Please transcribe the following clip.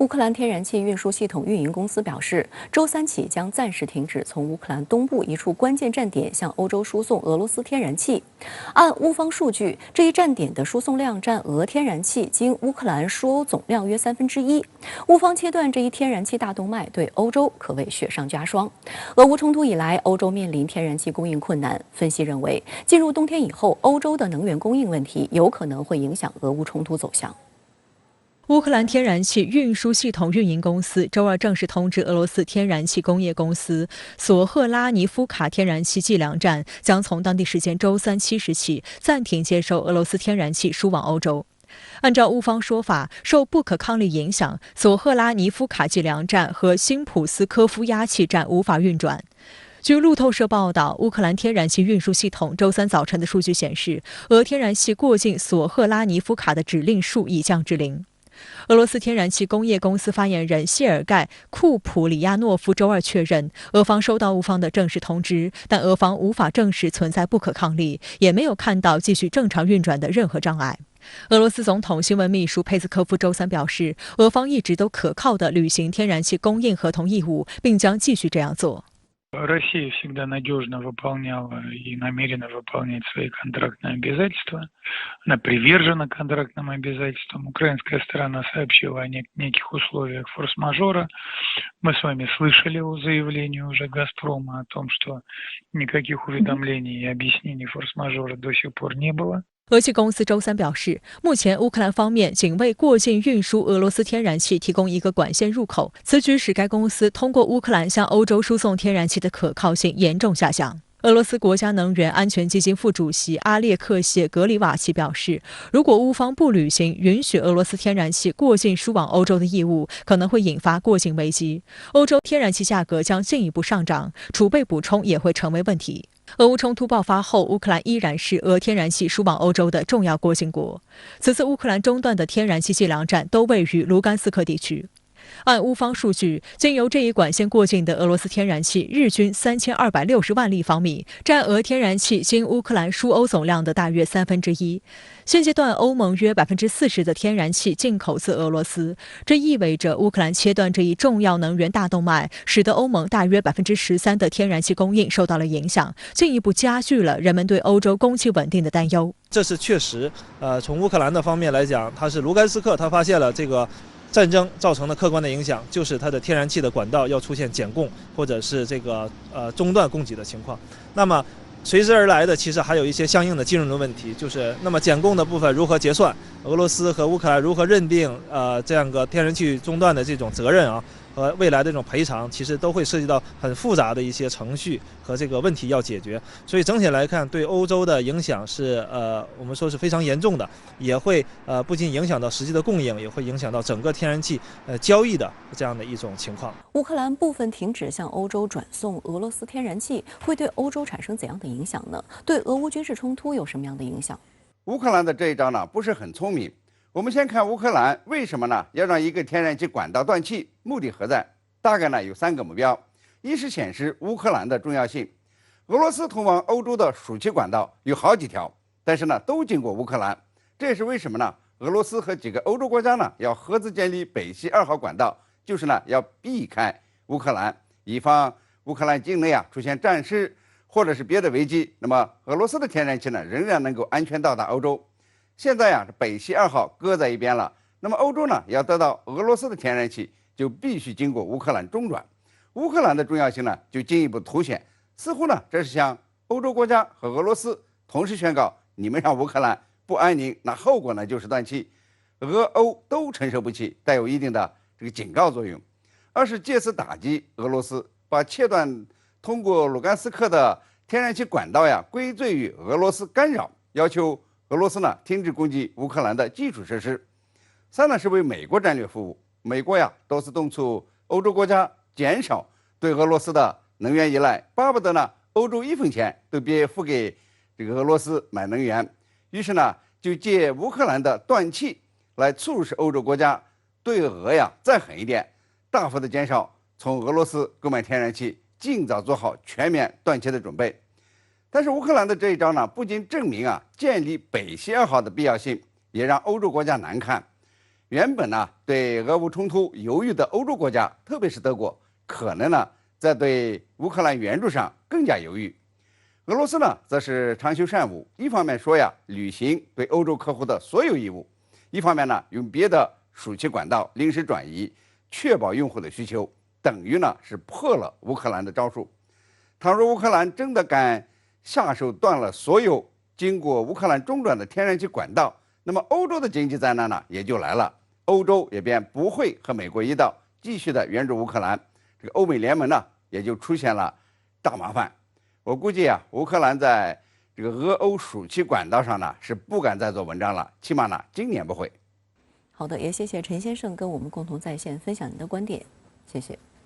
乌克兰天然气运输系统运营公司表示，周三起将暂时停止从乌克兰东部一处关键站点向欧洲输送俄罗斯天然气。按乌方数据，这一站点的输送量占俄天然气经乌克兰输欧总量约1/3。乌方切断这一天然气大动脉，对欧洲可谓雪上加霜。俄乌冲突以来，欧洲面临天然气供应困难。分析认为，进入冬天以后，欧洲的能源供应问题有可能会影响俄乌冲突走向。乌克兰天然气运输系统运营公司周二正式通知俄罗斯天然气工业公司，索赫拉尼夫卡天然气计量站将从当地时间周三7时起暂停接收俄罗斯天然气输往欧洲。按照乌方说法，受不可抗力影响，索赫拉尼夫卡计量站和辛普斯科夫压气站无法运转。据路透社报道，乌克兰天然气运输系统周三早晨的数据显示，俄天然气过境索赫拉尼夫卡的指令数已降至0。俄罗斯天然气工业公司发言人谢尔盖·库普里亚诺夫周二确认，俄方收到乌方的正式通知，但俄方无法证实存在不可抗力，也没有看到继续正常运转的任何障碍。俄罗斯总统新闻秘书佩斯科夫周三表示，俄方一直都可靠地履行天然气供应合同义务，并将继续这样做。Россия всегда надежно выполняла и намерена выполнять свои контрактные обязательства. Она привержена контрактным обязательствам. Украинская сторона сообщила о неких условиях форс-мажора. Мы с вами слышали о заявлении уже «Газпрома» о том, что никаких уведомлений и объяснений форс-мажора до сих пор не было. 俄气公司周三表示，目前乌克兰方面仅为过境运输俄罗斯天然气提供一个管线入口，此举使该公司通过乌克兰向欧洲输送天然气的可靠性严重下降。俄罗斯国家能源安全基金副主席阿列克谢·格里瓦奇表示，如果乌方不履行允许俄罗斯天然气过境输往欧洲的义务，可能会引发过境危机，欧洲天然气价格将进一步上涨，储备补充也会成为问题。俄乌冲突爆发后，乌克兰依然是俄天然气输往欧洲的重要过境国。此次乌克兰中断的天然气计量站都位于卢甘斯克地区。按乌方数据，经由这一管线过境的俄罗斯天然气日均3260万立方米，占俄天然气经乌克兰输欧总量的大约1/3。现阶段，欧盟约40%的天然气进口自俄罗斯，这意味着乌克兰切断这一重要能源大动脉，使得欧盟大约13%的天然气供应受到了影响，进一步加剧了人们对欧洲供气稳定的担忧。这是确实，从乌克兰的方面来讲，它是卢甘斯克，它发现了这个战争造成的客观的影响，就是它的天然气的管道要出现减供或者是这个中断供给的情况。那么随之而来的其实还有一些相应的金融的问题，就是那么减供的部分如何结算，俄罗斯和乌克兰如何认定这样个天然气中断的这种责任啊，和未来的这种赔偿，其实都会涉及到很复杂的一些程序和这个问题要解决。所以整体来看，对欧洲的影响是我们说是非常严重的，也会不仅影响到实际的供应，也会影响到整个天然气交易的这样的一种情况。乌克兰部分停止向欧洲转送俄罗斯天然气，会对欧洲产生怎样的影响呢？对俄乌军事冲突有什么样的影响？乌克兰的这一招呢，不是很聪明。我们先看乌克兰为什么呢要让一个天然气管道断气，目的何在？大概呢有3个目标：一是显示乌克兰的重要性。俄罗斯通往欧洲的输气管道有好几条，但是呢都经过乌克兰，这也是为什么呢？俄罗斯和几个欧洲国家呢要合资建立北溪2号管道，就是呢要避开乌克兰，以防乌克兰境内出现战事或者是别的危机，那么俄罗斯的天然气呢仍然能够安全到达欧洲。现在北溪2号搁在一边了，那么欧洲呢要得到俄罗斯的天然气，就必须经过乌克兰中转。乌克兰的重要性呢就进一步凸显，似乎呢这是向欧洲国家和俄罗斯同时宣告，你们让乌克兰不安宁，那后果呢就是断气，俄欧都承受不起，带有一定的这个警告作用。二是借此打击俄罗斯，把切断通过卢甘斯克的天然气管道归罪于俄罗斯干扰，要求俄罗斯呢停止攻击乌克兰的基础设施。3呢是为美国战略服务，美国多次敦促欧洲国家减少对俄罗斯的能源依赖，巴不得呢欧洲1分钱都别付给这个俄罗斯买能源。于是呢就借乌克兰的断气来促使欧洲国家对俄再狠一点，大幅的减少从俄罗斯购买天然气，尽早做好全面断气的准备。但是乌克兰的这一招呢，不仅证明建立北溪2号的必要性，也让欧洲国家难看。原本呢对俄乌冲突犹豫的欧洲国家，特别是德国，可能呢在对乌克兰援助上更加犹豫。俄罗斯呢则是长袖善舞，一方面说呀履行对欧洲客户的所有义务，一方面呢用别的输气管道临时转移，确保用户的需求，等于呢是破了乌克兰的招数。倘若乌克兰真的敢下手断了所有经过乌克兰中转的天然气管道，那么欧洲的经济灾难呢也就来了，欧洲也便不会和美国一道继续的援助乌克兰，这个欧美联盟呢也就出现了大麻烦。我估计啊，乌克兰在这个俄欧输气管道上呢是不敢再做文章了，起码呢今年不会。好的，也谢谢陈先生跟我们共同在线分享您的观点，谢谢。